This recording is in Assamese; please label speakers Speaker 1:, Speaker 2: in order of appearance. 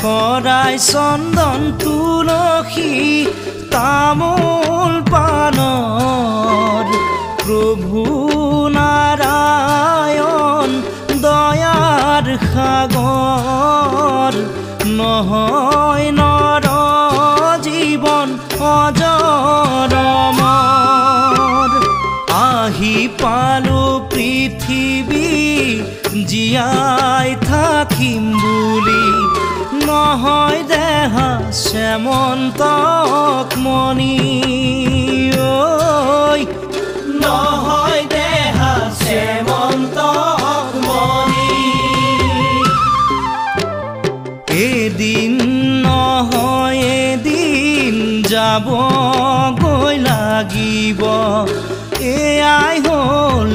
Speaker 1: শৰাই চন্দন তুলসী তামোল পানৰ প্ৰভু নাৰায়ণ দয়াৰ সাগৰ নহয় নৰ জীৱন অজৰমৰ আহি পালো পৃথিৱী জীয়াই থাকিম বুলি নহয় দেহা শ্যামন্তক মণি ঐ নহয় দেহা শ্যামন্তক মণি এদিন নহয় এদিন যাব গৈ লাগিব এয়াই হ'ল